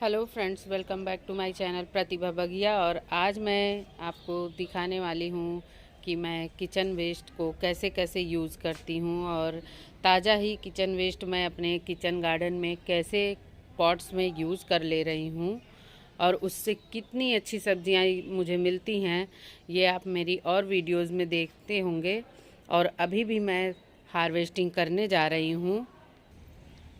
Hello friends, welcome back to my channel Pratibha Bagiya. और आज मैं आपको दिखाने वाली हूँ कि मैं किचन वेस्ट को कैसे कैसे यूज़ करती हूँ और ताज़ा ही किचन वेस्ट मैं अपने किचन गार्डन में कैसे पॉट्स में यूज़ कर ले रही हूँ और उससे कितनी अच्छी सब्जियाँ मुझे मिलती हैं, ये आप मेरी और वीडियोज़ में देखते होंगे। और अभी भी मैं हार्वेस्टिंग करने जा रही हूँ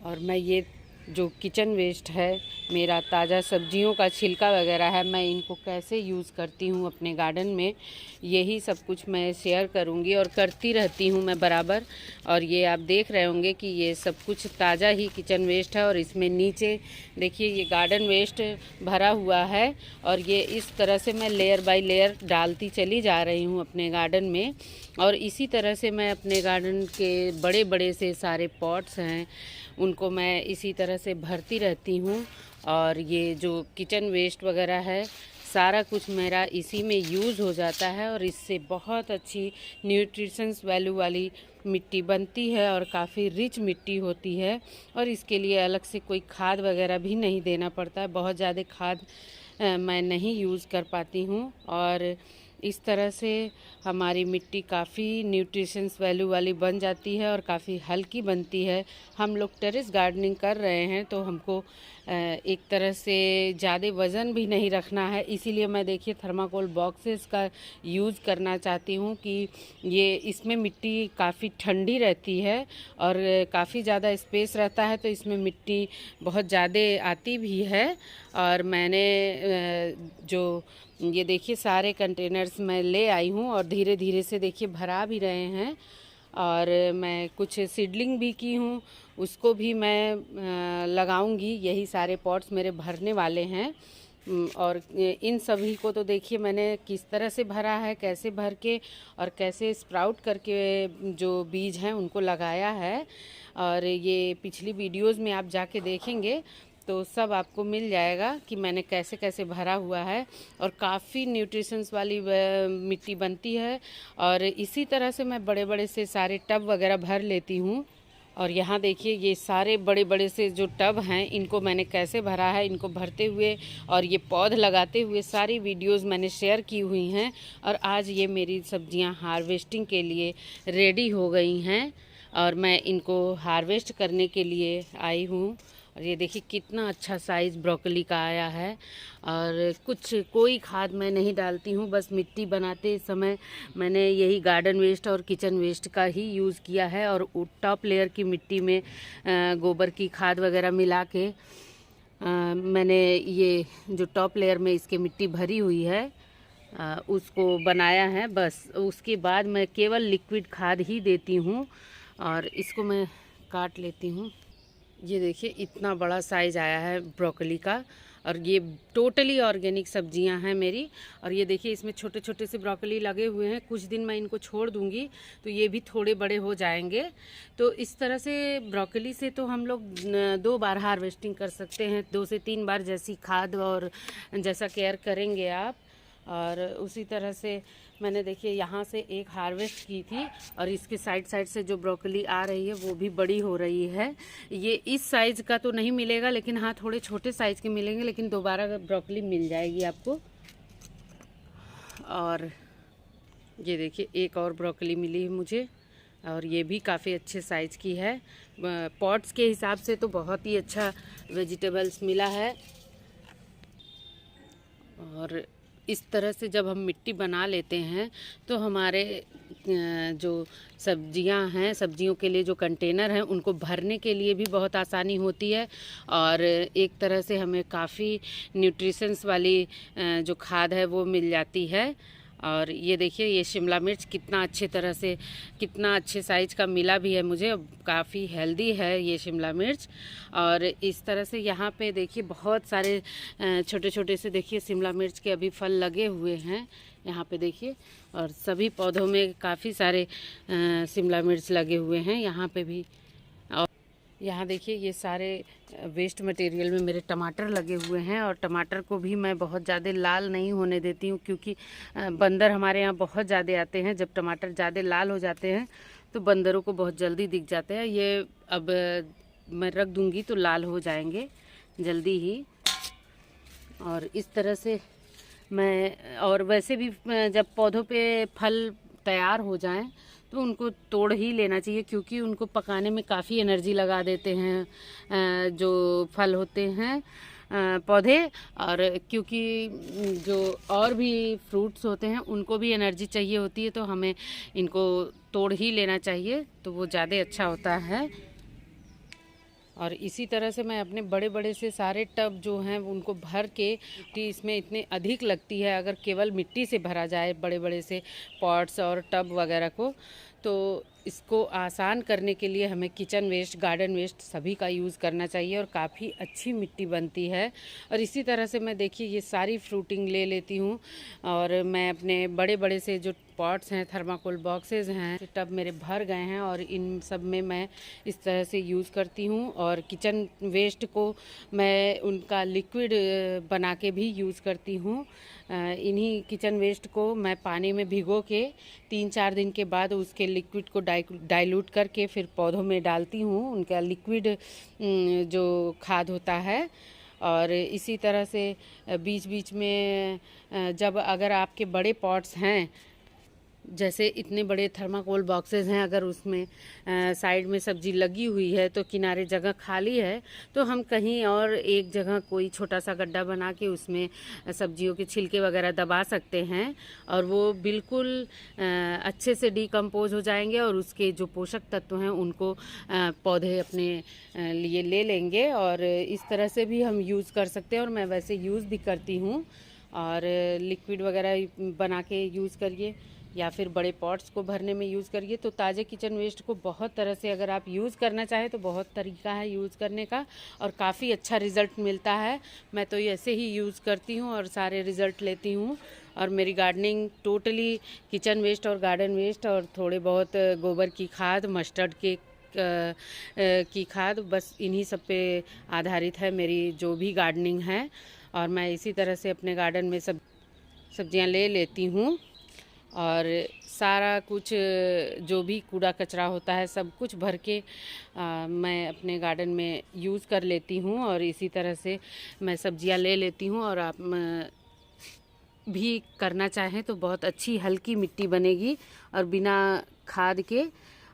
और मैं ये जो किचन वेस्ट है, मेरा ताज़ा सब्जियों का छिलका वगैरह है, मैं इनको कैसे यूज़ करती हूँ अपने गार्डन में, यही सब कुछ मैं शेयर करूँगी और करती रहती हूँ मैं बराबर। और ये आप देख रहे होंगे कि ये सब कुछ ताज़ा ही किचन वेस्ट है। और इसमें नीचे देखिए ये गार्डन वेस्ट भरा हुआ है और ये इस तरह से मैं लेयर बाय लेयर डालती चली जा रही हूँ अपने गार्डन में। और इसी तरह से मैं अपने गार्डन के बड़े बड़े से सारे पॉट्स हैं उनको मैं इसी तरह से भरती रहती हूँ। और ये जो किचन वेस्ट वगैरह है सारा कुछ मेरा इसी में यूज़ हो जाता है और इससे बहुत अच्छी न्यूट्रिशंस वैल्यू वाली मिट्टी बनती है और काफ़ी रिच मिट्टी होती है। और इसके लिए अलग से कोई खाद वगैरह भी नहीं देना पड़ता है, बहुत ज़्यादा खाद मैं नहीं यूज़ कर पाती हूँ। और इस तरह से हमारी मिट्टी काफ़ी न्यूट्रिशंस वैल्यू वाली बन जाती है और काफ़ी हल्की बनती है। हम लोग टेरेस गार्डनिंग कर रहे हैं तो हमको एक तरह से ज़्यादा वज़न भी नहीं रखना है, इसीलिए मैं देखिए थर्माकोल बॉक्सेस का यूज़ करना चाहती हूँ कि ये इसमें मिट्टी काफ़ी ठंडी रहती है और काफ़ी ज़्यादा स्पेस रहता है तो इसमें मिट्टी बहुत ज़्यादा आती भी है। और मैंने जो ये देखिए सारे कंटेनर्स मैं ले आई हूँ और धीरे धीरे से देखिए भरा भी रहे हैं। और मैं कुछ सीडलिंग भी की हूँ, उसको भी मैं लगाऊंगी। यही सारे पॉट्स मेरे भरने वाले हैं। और इन सभी को तो देखिए मैंने किस तरह से भरा है, कैसे भर के और कैसे स्प्राउट करके जो बीज हैं उनको लगाया है। और ये पिछली वीडियोज़ में आप जाके देखेंगे तो सब आपको मिल जाएगा कि मैंने कैसे कैसे भरा हुआ है। और काफ़ी न्यूट्रिशंस वाली मिट्टी बनती है। और इसी तरह से मैं बड़े बड़े से सारे टब वगैरह भर लेती हूँ। और यहाँ देखिए ये सारे बड़े बड़े से जो टब हैं इनको मैंने कैसे भरा है, इनको भरते हुए और ये पौध लगाते हुए सारी वीडियोस मैंने शेयर की हुई हैं। और आज ये मेरी सब्जियां हार्वेस्टिंग के लिए रेडी हो गई हैं और मैं इनको हार्वेस्ट करने के लिए आई हूँ। और ये देखिए कितना अच्छा साइज़ ब्रोकली का आया है। और कोई खाद मैं नहीं डालती हूँ, बस मिट्टी बनाते समय मैंने यही गार्डन वेस्ट और किचन वेस्ट का ही यूज़ किया है। और टॉप लेयर की मिट्टी में गोबर की खाद वगैरह मिला के मैंने ये जो टॉप लेयर में इसके मिट्टी भरी हुई है उसको बनाया है। बस उसके बाद मैं केवल लिक्विड खाद ही देती हूँ। और इसको मैं काट लेती हूँ। ये देखिए इतना बड़ा साइज़ आया है ब्रोकली का और ये टोटली ऑर्गेनिक सब्जियां हैं मेरी। और ये देखिए इसमें छोटे छोटे से ब्रोकली लगे हुए हैं, कुछ दिन मैं इनको छोड़ दूंगी तो ये भी थोड़े बड़े हो जाएंगे। तो इस तरह से ब्रोकली से तो हम लोग 2 बार हार्वेस्टिंग कर सकते हैं, 2 से 3 बार जैसी खाद और जैसा केयर करेंगे आप। और उसी तरह से मैंने देखिए यहाँ से एक हार्वेस्ट की थी और इसके साइड साइड से जो ब्रोकली आ रही है वो भी बड़ी हो रही है। ये इस साइज़ का तो नहीं मिलेगा लेकिन हाँ थोड़े छोटे साइज़ के मिलेंगे, लेकिन दोबारा ब्रोकली मिल जाएगी आपको। और ये देखिए एक और ब्रोकली मिली है मुझे और ये भी काफ़ी अच्छे साइज़ की है। पॉट्स के हिसाब से तो बहुत ही अच्छा वेजिटेबल्स मिला है। और इस तरह से जब हम मिट्टी बना लेते हैं तो हमारे जो सब्जियां हैं, सब्जियों के लिए जो कंटेनर हैं उनको भरने के लिए भी बहुत आसानी होती है। और एक तरह से हमें काफ़ी न्यूट्रिशंस वाली जो खाद है वो मिल जाती है। और ये देखिए ये शिमला मिर्च कितना अच्छे साइज़ का मिला भी है मुझे, काफ़ी हेल्दी है ये शिमला मिर्च। और इस तरह से यहाँ पे देखिए बहुत सारे छोटे छोटे से देखिए शिमला मिर्च के अभी फल लगे हुए हैं यहाँ पे देखिए। और सभी पौधों में काफ़ी सारे शिमला मिर्च लगे हुए हैं यहाँ पे भी। और यहाँ देखिए ये सारे वेस्ट मटेरियल में मेरे टमाटर लगे हुए हैं और टमाटर को भी मैं बहुत ज़्यादा लाल नहीं होने देती हूँ क्योंकि बंदर हमारे यहाँ बहुत ज़्यादा आते हैं। जब टमाटर ज़्यादा लाल हो जाते हैं तो बंदरों को बहुत जल्दी दिख जाते हैं। ये अब मैं रख दूँगी तो लाल हो जाएंगे जल्दी ही। और इस तरह से मैं, और वैसे भी जब पौधों पे फल तैयार हो जाएं तो उनको तोड़ ही लेना चाहिए, क्योंकि उनको पकाने में काफ़ी एनर्जी लगा देते हैं जो फल होते हैं पौधे। और क्योंकि जो और भी फ्रूट्स होते हैं उनको भी एनर्जी चाहिए होती है, तो हमें इनको तोड़ ही लेना चाहिए, तो वो ज़्यादा अच्छा होता है। और इसी तरह से मैं अपने बड़े बड़े से सारे टब जो हैं उनको भर के, मिट्टी इसमें इतने अधिक लगती है, अगर केवल मिट्टी से भरा जाए बड़े बड़े से पॉट्स और टब वगैरह को, तो इसको आसान करने के लिए हमें किचन वेस्ट, गार्डन वेस्ट सभी का यूज़ करना चाहिए और काफ़ी अच्छी मिट्टी बनती है। और इसी तरह से मैं देखिए ये सारी फ्रूटिंग ले लेती हूँ और मैं अपने बड़े बड़े से जो पॉट्स हैं, थर्माकोल बॉक्सेस हैं, टब मेरे भर गए हैं और इन सब में मैं इस तरह से यूज़ करती हूँ। और किचन वेस्ट को मैं उनका लिक्विड बना के भी यूज़ करती हूँ। इन्हीं किचन वेस्ट को मैं पानी में भिगो के 3-4 दिन के बाद उसके लिक्विड को डाइल्यूट करके फिर पौधों में डालती हूँ, उनका लिक्विड जो खाद होता है। और इसी तरह से बीच बीच में जब अगर आपके बड़े पॉट्स हैं, जैसे इतने बड़े थर्माकोल बॉक्सेस हैं, अगर उसमें साइड में सब्जी लगी हुई है तो किनारे जगह खाली है, तो हम कहीं और एक जगह कोई छोटा सा गड्ढा बना के उसमें सब्जियों के छिलके वगैरह दबा सकते हैं और वो बिल्कुल अच्छे से डिकम्पोज हो जाएंगे और उसके जो पोषक तत्व हैं उनको पौधे अपने लिए ले लेंगे। और इस तरह से भी हम यूज़ कर सकते हैं और मैं वैसे यूज़ भी करती हूँ। और लिक्विड वगैरह बना के यूज़ करिए या फिर बड़े पॉट्स को भरने में यूज़ करिए। तो ताज़े किचन वेस्ट को बहुत तरह से अगर आप यूज़ करना चाहें तो बहुत तरीका है यूज़ करने का और काफ़ी अच्छा रिज़ल्ट मिलता है। मैं तो ऐसे ही यूज़ करती हूँ और सारे रिज़ल्ट लेती हूँ। और मेरी गार्डनिंग टोटली किचन वेस्ट और गार्डन वेस्ट और थोड़े बहुत गोबर की खाद, मस्टर्ड के की खाद, बस इन्हीं सब पे आधारित है मेरी जो भी गार्डनिंग है। और मैं इसी तरह से अपने गार्डन में सब्जियां ले लेती हूँ और सारा कुछ जो भी कूड़ा कचरा होता है सब कुछ भर के मैं अपने गार्डन में यूज़ कर लेती हूँ। और इसी तरह से मैं सब्जियां ले लेती हूँ और आप भी करना चाहें तो बहुत अच्छी हल्की मिट्टी बनेगी और बिना खाद के।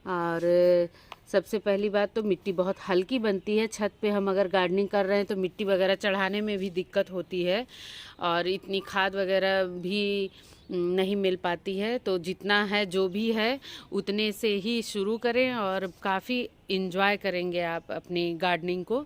और सबसे पहली बात तो मिट्टी बहुत हल्की बनती है। छत पे हम अगर गार्डनिंग कर रहे हैं तो मिट्टी वगैरह चढ़ाने में भी दिक्कत होती है और इतनी खाद वगैरह भी नहीं मिल पाती है। तो जितना है जो भी है उतने से ही शुरू करें और काफ़ी इन्जॉय करेंगे आप अपनी गार्डनिंग को।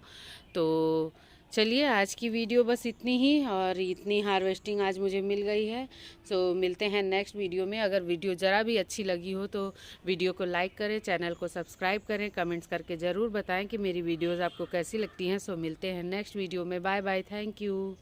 तो चलिए आज की वीडियो बस इतनी ही, और इतनी हार्वेस्टिंग आज मुझे मिल गई है। सो मिलते हैं नेक्स्ट वीडियो में। अगर वीडियो ज़रा भी अच्छी लगी हो तो वीडियो को लाइक करें, चैनल को सब्सक्राइब करें, कमेंट्स करके ज़रूर बताएं कि मेरी वीडियोज़ आपको कैसी लगती हैं। सो मिलते हैं नेक्स्ट वीडियो में। Bye bye, thank you.